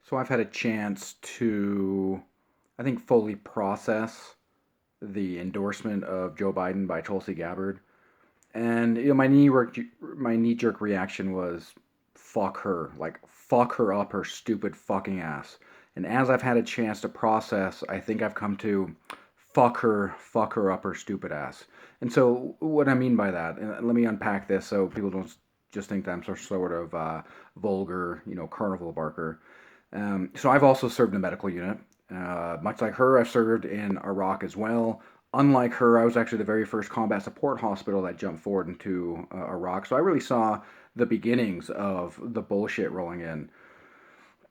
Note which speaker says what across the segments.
Speaker 1: So I've had a chance to, I think, fully process the endorsement of Joe Biden by Tulsi Gabbard, and my knee jerk reaction was, "Fuck her!" Like fuck her up her stupid fucking ass. And as I've had a chance to process, I think I've come to fuck her up her stupid ass. And so what I mean by that, and let me unpack this so people don't just think that I'm some sort of vulgar, carnival barker. So I've also served in a medical unit. Much like her, I've served in Iraq as well. Unlike her, I was actually the very first combat support hospital that jumped forward into Iraq. So I really saw the beginnings of the bullshit rolling in.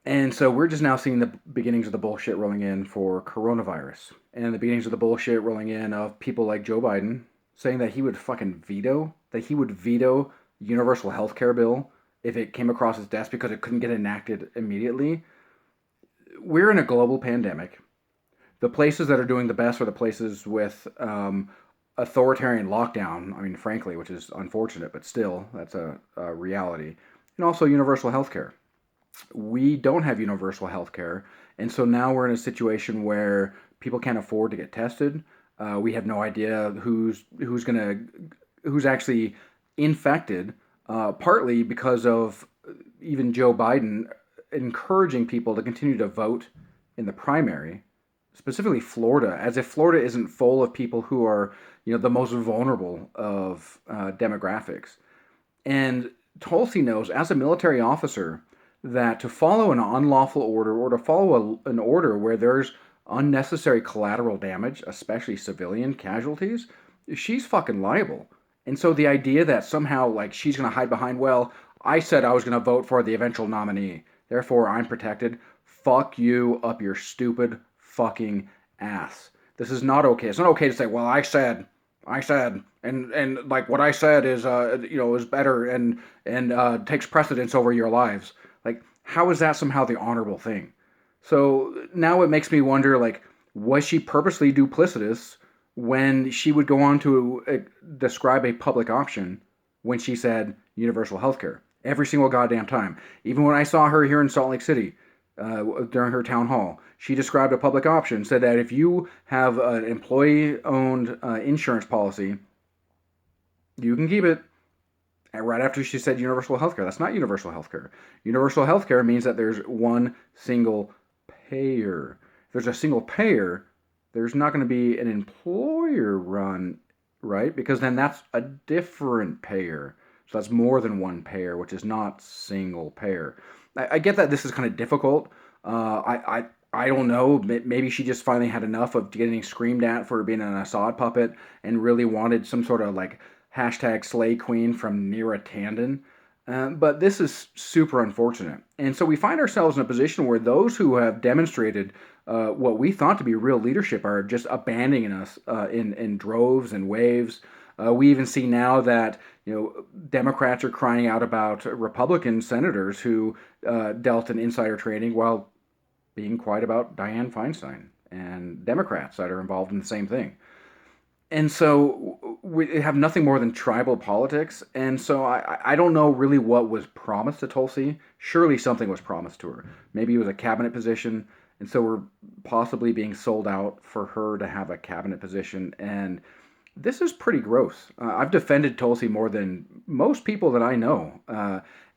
Speaker 1: And so we're just now seeing the beginnings of the bullshit rolling in for coronavirus. And the beginnings of the bullshit rolling in of people like Joe Biden saying that he would veto universal health care bill if it came across his desk because it couldn't get enacted immediately. We're in a global pandemic. The places that are doing the best are the places with authoritarian lockdown. I mean, frankly, which is unfortunate, but still, that's a reality. And also universal health care. We don't have universal health care. And so now we're in a situation where people can't afford to get tested. We have no idea who's actually infected, partly because of even Joe Biden encouraging people to continue to vote in the primary, specifically Florida, as if Florida isn't full of people who are, the most vulnerable of demographics. And Tulsi knows, as a military officer, that to follow an unlawful order or to follow an order where there's unnecessary collateral damage, especially civilian casualties, she's fucking liable. And so the idea that somehow like she's going to hide behind, well, I said I was going to vote for the eventual nominee, therefore I'm protected. Fuck you up your stupid fucking ass. This is not okay. It's not okay to say, well, I said, and like what I said is, is better and takes precedence over your lives. Like, how is that somehow the honorable thing? So now it makes me wonder, like, was she purposely duplicitous when she would go on to describe a public option when she said universal health care every single goddamn time? Even when I saw her here in Salt Lake City during her town hall, she described a public option, said that if you have an employee owned insurance policy, you can keep it. And right after she said universal healthcare, that's not universal healthcare. Universal healthcare means that there's one single payer. If there's a single payer, there's not going to be an employer run, right? Because then that's a different payer. So that's more than one payer, which is not single payer. I get that this is kind of difficult. I don't know. Maybe she just finally had enough of getting screamed at for being an Assad puppet and really wanted some sort of like hashtag slay queen from Neera Tanden. But this is super unfortunate. And so we find ourselves in a position where those who have demonstrated what we thought to be real leadership are just abandoning us in droves and waves. We even see now that Democrats are crying out about Republican senators who dealt in insider trading while being quiet about Dianne Feinstein and Democrats that are involved in the same thing. And so we have nothing more than tribal politics. And so I don't know really what was promised to Tulsi. Surely something was promised to her. Maybe it was a cabinet position. And so we're possibly being sold out for her to have a cabinet position. And this is pretty gross. I've defended Tulsi more than most people that I know.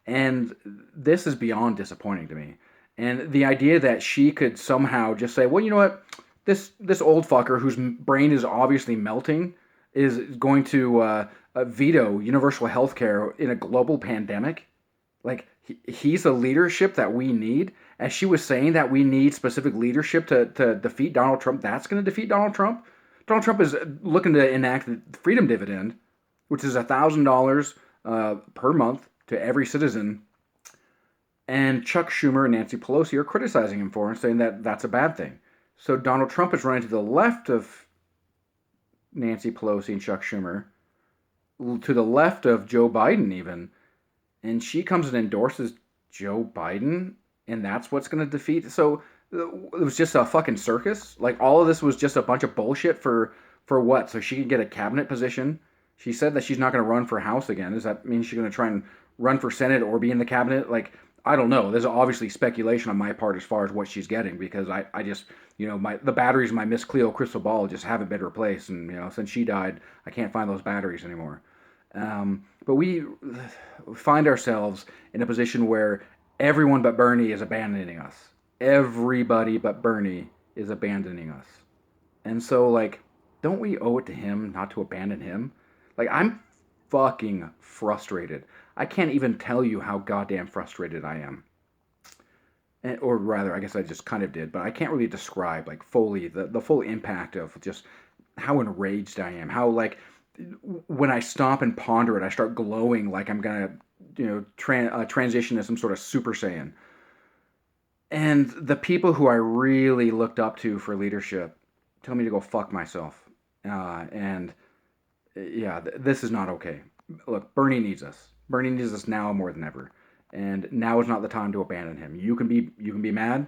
Speaker 1: And this is beyond disappointing to me. And the idea that she could somehow just say, well, you know what? This old fucker whose brain is obviously melting is going to veto universal health care in a global pandemic. Like he's the leadership that we need. As she was saying that we need specific leadership to defeat Donald Trump. That's going to defeat Donald Trump. Donald Trump is looking to enact the freedom dividend, which is $1,000 per month to every citizen. And Chuck Schumer and Nancy Pelosi are criticizing him for it, saying that that's a bad thing. So Donald Trump is running to the left of Nancy Pelosi and Chuck Schumer, to the left of Joe Biden even, and she comes and endorses Joe Biden, and that's what's going to defeat. So it was just a fucking circus. Like all of this was just a bunch of bullshit for what? So she could get a cabinet position. She said that she's not going to run for House again. Does that mean she's going to try and run for Senate or be in the cabinet? Like I don't know. There's obviously speculation on my part as far as what she's getting because I just the batteries in my Miss Cleo crystal ball just haven't been replaced, and since she died, I can't find those batteries anymore. But we find ourselves in a position where everyone but Bernie is abandoning us. Everybody but Bernie is abandoning us. And so, like, don't we owe it to him not to abandon him? Like, I'm fucking frustrated. I can't even tell you how goddamn frustrated I am. Or rather, I guess I just kind of did, but I can't really describe, like, fully the full impact of just how enraged I am. How, like, when I stop and ponder it, I start glowing like I'm gonna, transition to some sort of Super Saiyan. And the people who I really looked up to for leadership tell me to go fuck myself. And yeah, this is not okay. Look, Bernie needs us. Bernie needs us now more than ever. And now is not the time to abandon him. You can be mad.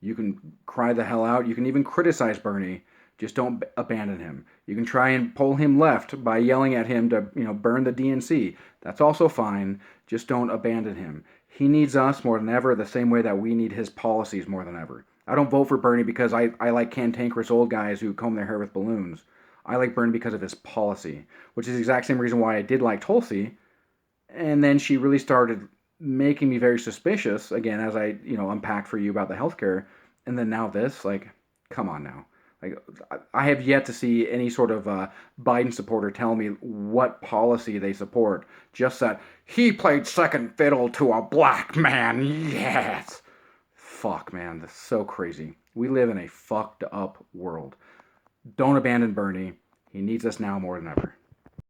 Speaker 1: You can cry the hell out. You can even criticize Bernie. Just don't abandon him. You can try and pull him left by yelling at him to, burn the DNC. That's also fine. Just don't abandon him. He needs us more than ever, the same way that we need his policies more than ever. I don't vote for Bernie because I like cantankerous old guys who comb their hair with balloons. I like Bernie because of his policy, which is the exact same reason why I did like Tulsi. And then she really started making me very suspicious again as I, unpacked for you about the healthcare. And then now this, like, come on now. Like, I have yet to see any sort of Biden supporter tell me what policy they support. Just that he played second fiddle to a black man. Yes. Fuck, man. That's so crazy. We live in a fucked up world. Don't abandon Bernie. He needs us now more than ever.